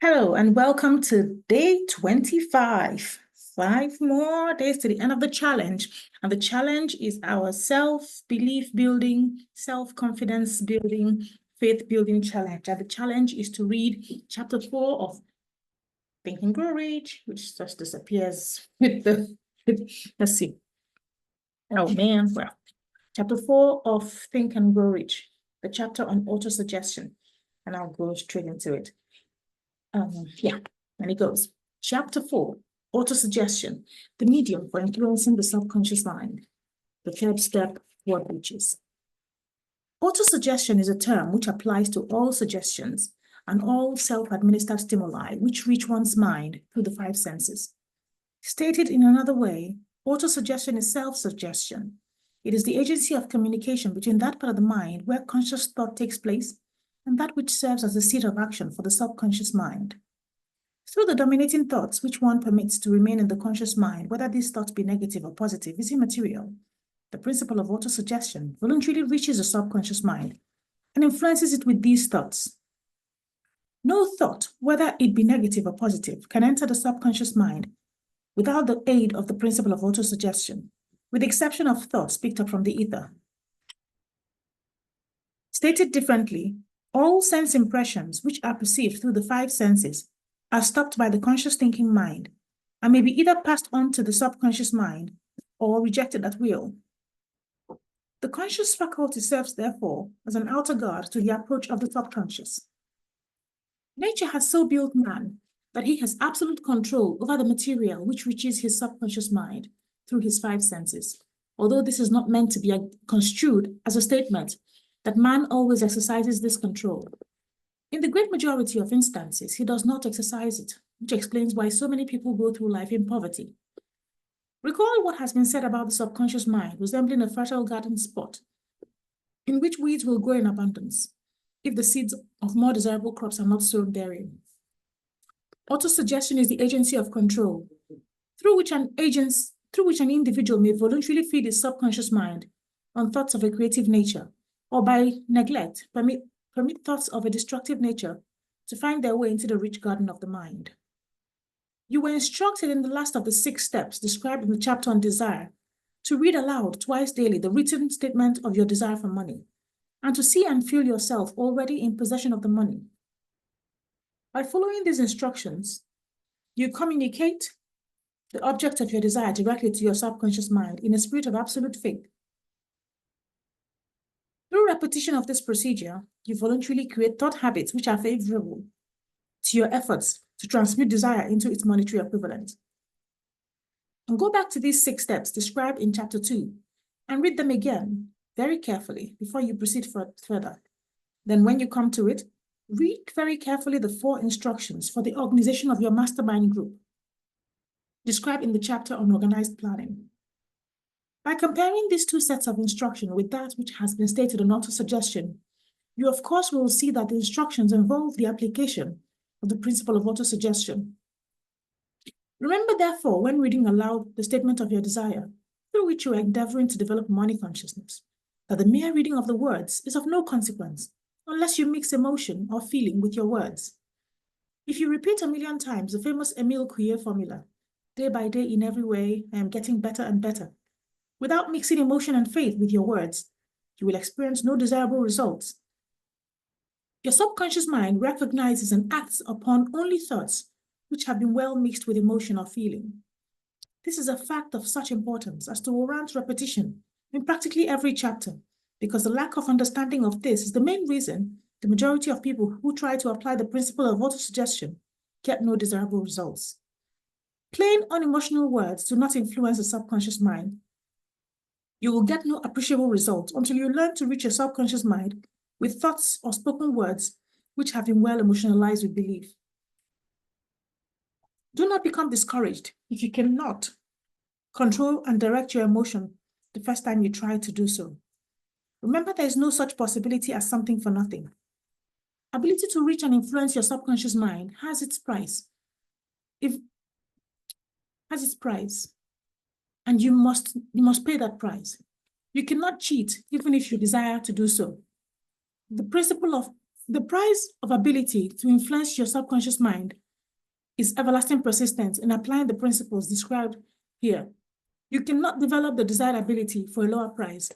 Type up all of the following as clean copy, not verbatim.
Hello and welcome to day 25. 5 more days to the end of the challenge. And the challenge is our self-belief building, self-confidence building, faith building challenge. And the challenge is to read chapter 4 of Think and Grow Rich, which just disappears with the, let's see. Oh man, well, chapter 4 of Think and Grow Rich, the chapter on auto-suggestion. And I'll go straight into it. Yeah, and it goes. Chapter 4, Autosuggestion, the medium for influencing the subconscious mind. The third step, what reaches. Autosuggestion is a term which applies to all suggestions and all self-administered stimuli which reach one's mind through the five senses. Stated in another way, autosuggestion is self-suggestion. It is the agency of communication between that part of the mind where conscious thought takes place and that which serves as the seat of action for the subconscious mind. Through the dominating thoughts which one permits to remain in the conscious mind, whether these thoughts be negative or positive, is immaterial. The principle of autosuggestion voluntarily reaches the subconscious mind and influences it with these thoughts. No thought, whether it be negative or positive, can enter the subconscious mind without the aid of the principle of autosuggestion, with the exception of thoughts picked up from the ether. Stated differently, all sense impressions which are perceived through the five senses are stopped by the conscious thinking mind and may be either passed on to the subconscious mind or rejected at will. The conscious faculty serves, therefore, as an outer guard to the approach of the subconscious. Nature has so built man that he has absolute control over the material which reaches his subconscious mind through his five senses, although this is not meant to be construed as a statement that man always exercises this control. In the great majority of instances, he does not exercise it, which explains why so many people go through life in poverty. Recall what has been said about the subconscious mind resembling a fertile garden spot in which weeds will grow in abundance if the seeds of more desirable crops are not sown therein. Autosuggestion is the agency of control through which an individual may voluntarily feed his subconscious mind on thoughts of a creative nature, or by neglect, permit thoughts of a destructive nature to find their way into the rich garden of the mind. You were instructed in the last of the 6 steps described in the chapter on desire to read aloud twice daily the written statement of your desire for money and to see and feel yourself already in possession of the money. By following these instructions, you communicate the object of your desire directly to your subconscious mind in a spirit of absolute faith. Through repetition of this procedure, you voluntarily create thought habits which are favorable to your efforts to transmute desire into its monetary equivalent. And go back to these 6 steps described in chapter 2 and read them again very carefully before you proceed further. Then when you come to it, read very carefully the 4 instructions for the organization of your mastermind group described in the chapter on organized planning. By comparing these 2 sets of instruction with that which has been stated on autosuggestion, you of course will see that the instructions involve the application of the principle of autosuggestion. Remember, therefore, when reading aloud the statement of your desire, through which you are endeavoring to develop money consciousness, that the mere reading of the words is of no consequence unless you mix emotion or feeling with your words. If you repeat 1,000,000 times the famous Emile Couillet formula, day by day in every way, I am getting better and better, without mixing emotion and faith with your words, you will experience no desirable results. Your subconscious mind recognizes and acts upon only thoughts which have been well mixed with emotion or feeling. This is a fact of such importance as to warrant repetition in practically every chapter, because the lack of understanding of this is the main reason the majority of people who try to apply the principle of autosuggestion get no desirable results. Plain, unemotional words do not influence the subconscious mind. You will get no appreciable results until you learn to reach your subconscious mind with thoughts or spoken words which have been well emotionalized with belief. Do not become discouraged if you cannot control and direct your emotion the first time you try to do so. Remember, there is no such possibility as something for nothing. Ability to reach and influence your subconscious mind has its price. And you must pay that price. You cannot cheat even if you desire to do so. The principle of The price of ability to influence your subconscious mind is everlasting persistence in applying the principles described here. You cannot develop the desired ability for a lower price.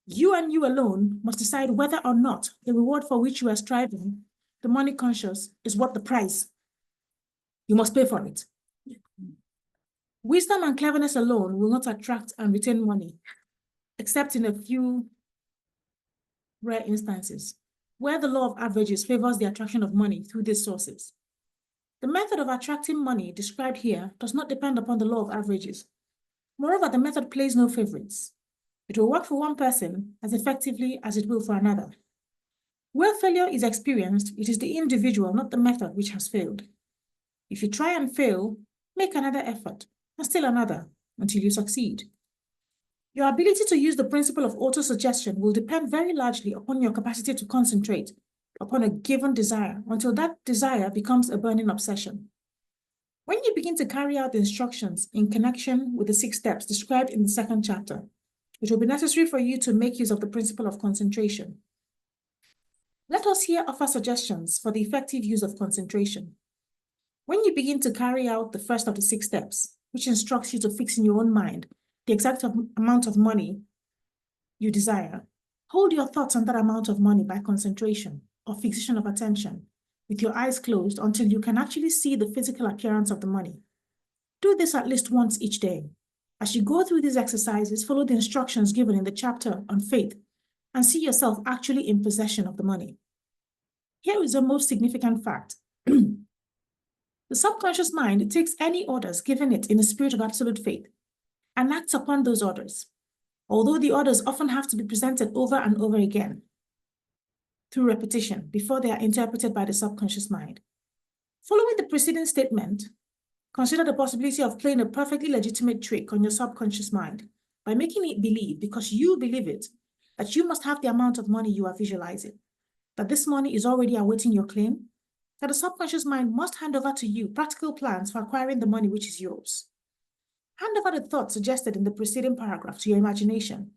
You and you alone must decide whether or not the reward for which you are striving, the money conscious, is what the price. You must pay for it. Wisdom and cleverness alone will not attract and retain money, except in a few rare instances, where the law of averages favors the attraction of money through these sources. The method of attracting money described here does not depend upon the law of averages. Moreover, the method plays no favorites. It will work for one person as effectively as it will for another. Where failure is experienced, it is the individual, not the method, which has failed. If you try and fail, make another effort, and still another, until you succeed. Your ability to use the principle of auto-suggestion will depend very largely upon your capacity to concentrate upon a given desire until that desire becomes a burning obsession. When you begin to carry out the instructions in connection with the 6 steps described in the 2nd chapter, it will be necessary for you to make use of the principle of concentration. Let us here offer suggestions for the effective use of concentration. When you begin to carry out the first of the 6 steps, which instructs you to fix in your own mind the exact amount of money you desire, hold your thoughts on that amount of money by concentration or fixation of attention, with your eyes closed until you can actually see the physical appearance of the money. Do this at least once each day. As you go through these exercises, follow the instructions given in the chapter on faith and see yourself actually in possession of the money. Here is the most significant fact. The subconscious mind takes any orders given it in a spirit of absolute faith and acts upon those orders, although the orders often have to be presented over and over again through repetition before they are interpreted by the subconscious mind. Following the preceding statement, consider the possibility of playing a perfectly legitimate trick on your subconscious mind by making it believe, because you believe it, that you must have the amount of money you are visualizing, that this money is already awaiting your claim, that the subconscious mind must hand over to you practical plans for acquiring the money which is yours. Hand over the thoughts suggested in the preceding paragraph to your imagination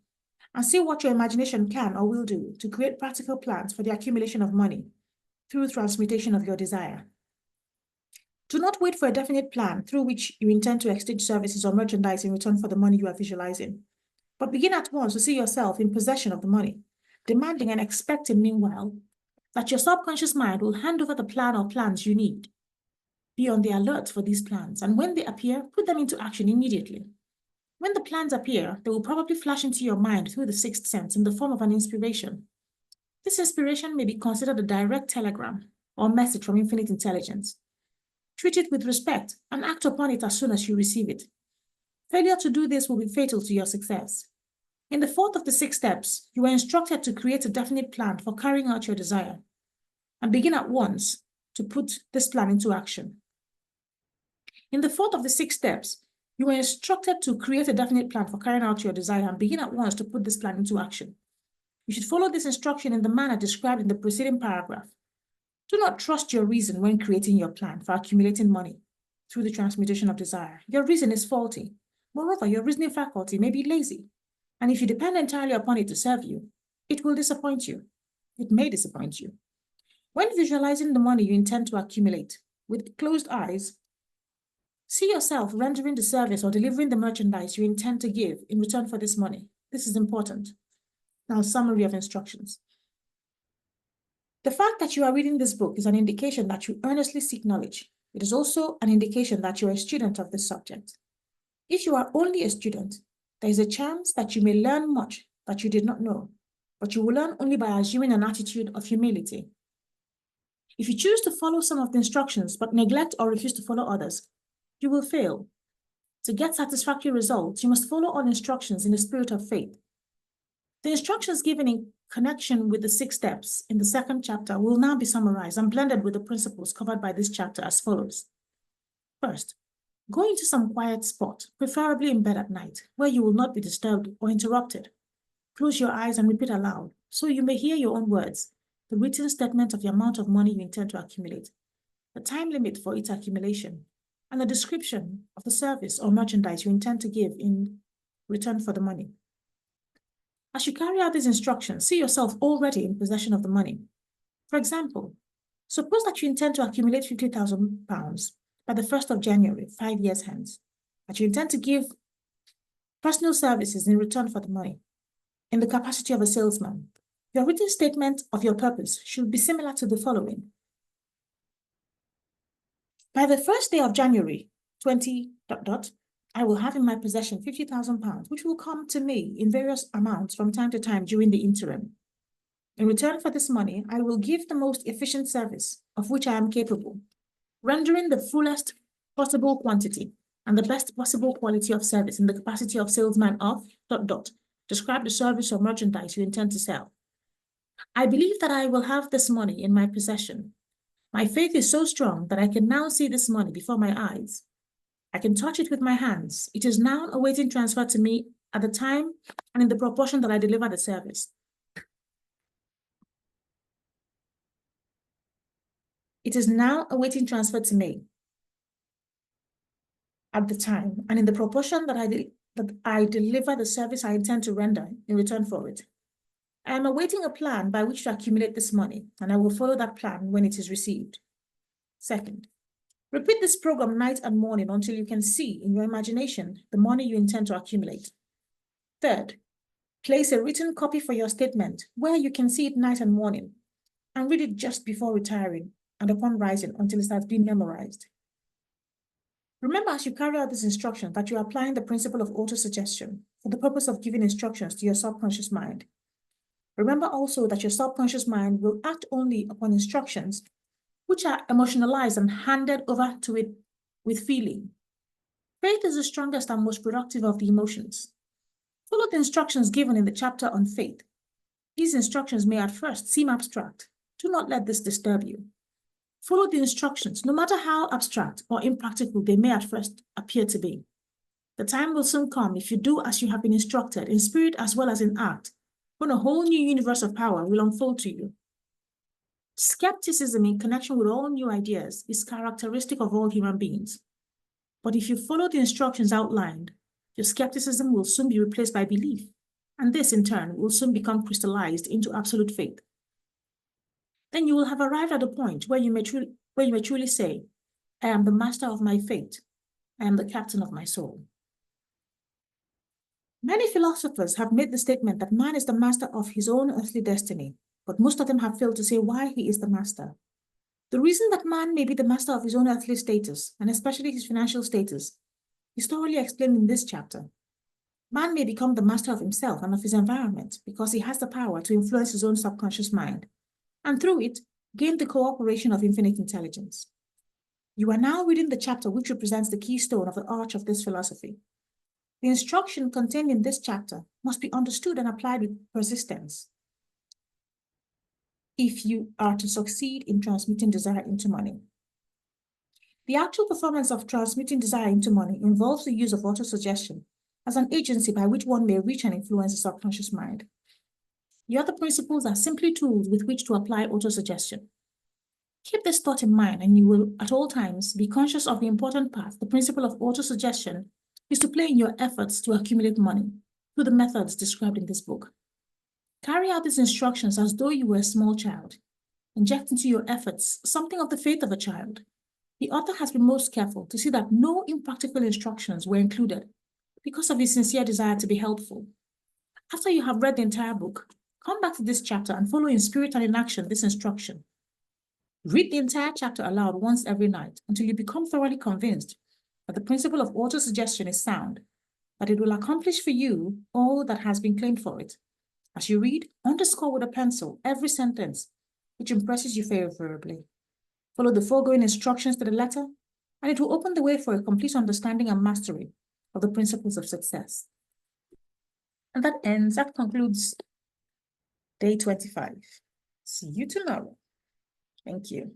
and see what your imagination can or will do to create practical plans for the accumulation of money through transmutation of your desire. Do not wait for a definite plan through which you intend to exchange services or merchandise in return for the money you are visualizing, but begin at once to see yourself in possession of the money, demanding and expecting meanwhile that your subconscious mind will hand over the plan or plans you need. Be on the alert for these plans, and when they appear, put them into action immediately. When the plans appear, they will probably flash into your mind through the 6th sense in the form of an inspiration. This inspiration may be considered a direct telegram or message from infinite intelligence. Treat it with respect and act upon it as soon as you receive it. Failure to do this will be fatal to your success. In the 4th of the 6 steps, you are instructed to create a definite plan for carrying out your desire and begin at once to put this plan into action. In the 4th of the 6 steps, you are instructed to create a definite plan for carrying out your desire and begin at once to put this plan into action. You should follow this instruction in the manner described in the preceding paragraph. Do not trust your reason when creating your plan for accumulating money through the transmutation of desire. Your reason is faulty. Moreover, your reasoning faculty may be lazy, and if you depend entirely upon it to serve you, it will disappoint you. It may disappoint you. When visualizing the money you intend to accumulate, with closed eyes, see yourself rendering the service or delivering the merchandise you intend to give in return for this money. This is important. Now, summary of instructions. The fact that you are reading this book is an indication that you earnestly seek knowledge. It is also an indication that you are a student of this subject. If you are only a student, there is a chance that you may learn much that you did not know, but you will learn only by assuming an attitude of humility. If you choose to follow some of the instructions but neglect or refuse to follow others, you will fail. To get satisfactory results, you must follow all instructions in a spirit of faith. The instructions given in connection with the 6 steps in the 2nd chapter will now be summarized and blended with the principles covered by this chapter as follows. First, go into some quiet spot, preferably in bed at night, where you will not be disturbed or interrupted. Close your eyes and repeat aloud, so you may hear your own words, the written statement of the amount of money you intend to accumulate, the time limit for its accumulation, and a description of the service or merchandise you intend to give in return for the money. As you carry out these instructions, see yourself already in possession of the money. For example, suppose that you intend to accumulate £50,000 by the 1st of January, 5 years hence, that you intend to give personal services in return for the money in the capacity of a salesman. Your written statement of your purpose should be similar to the following. By the first day of January 20, I will have in my possession £50,000, which will come to me in various amounts from time to time during the interim. In return for this money, I will give the most efficient service of which I am capable, rendering the fullest possible quantity and the best possible quality of service in the capacity of salesman of ... Describe the service or merchandise you intend to sell. I believe that I will have this money in my possession. My faith is so strong that I can now see this money before my eyes. I can touch it with my hands. It is now awaiting transfer to me at the time and in the proportion that I deliver the service. It is now awaiting transfer to me at the time and in the proportion that I deliver the service I intend to render in return for it. I am awaiting a plan by which to accumulate this money, and I will follow that plan when it is received. Second, repeat this program night and morning until you can see in your imagination the money you intend to accumulate. Third, place a written copy for your statement where you can see it night and morning, and read it just before retiring and upon rising until it has been memorized. Remember, as you carry out this instruction, that you are applying the principle of autosuggestion for the purpose of giving instructions to your subconscious mind. Remember also that your subconscious mind will act only upon instructions which are emotionalized and handed over to it with feeling. Faith is the strongest and most productive of the emotions. Follow the instructions given in the chapter on faith. These instructions may at first seem abstract. Do not let this disturb you. Follow the instructions, no matter how abstract or impractical they may at first appear to be. The time will soon come if you do as you have been instructed, in spirit as well as in act, when a whole new universe of power will unfold to you. Skepticism in connection with all new ideas is characteristic of all human beings. But if you follow the instructions outlined, your skepticism will soon be replaced by belief, and this in turn will soon become crystallized into absolute faith. Then you will have arrived at a point where you may truly say, I am the master of my fate. I am the captain of my soul. Many philosophers have made the statement that man is the master of his own earthly destiny, but most of them have failed to say why he is the master. The reason that man may be the master of his own earthly status, and especially his financial status, is thoroughly explained in this chapter. Man may become the master of himself and of his environment because he has the power to influence his own subconscious mind, and through it, gain the cooperation of infinite intelligence. You are now reading the chapter which represents the keystone of the arch of this philosophy. The instruction contained in this chapter must be understood and applied with persistence if you are to succeed in transmuting desire into money. The actual performance of transmuting desire into money involves the use of autosuggestion as an agency by which one may reach and influence the subconscious mind. The other principles are simply tools with which to apply autosuggestion. Keep this thought in mind, and you will at all times be conscious of the important part the principle of autosuggestion is to play in your efforts to accumulate money through the methods described in this book. Carry out these instructions as though you were a small child. Inject into your efforts something of the faith of a child. The author has been most careful to see that no impractical instructions were included because of his sincere desire to be helpful. After you have read the entire book, come back to this chapter and follow in spirit and in action this instruction. Read the entire chapter aloud once every night until you become thoroughly convinced that the principle of autosuggestion is sound, that it will accomplish for you all that has been claimed for it. As you read, underscore with a pencil every sentence which impresses you favorably. Follow the foregoing instructions to the letter, and it will open the way for a complete understanding and mastery of the principles of success. And that concludes day 25. See you tomorrow. Thank you.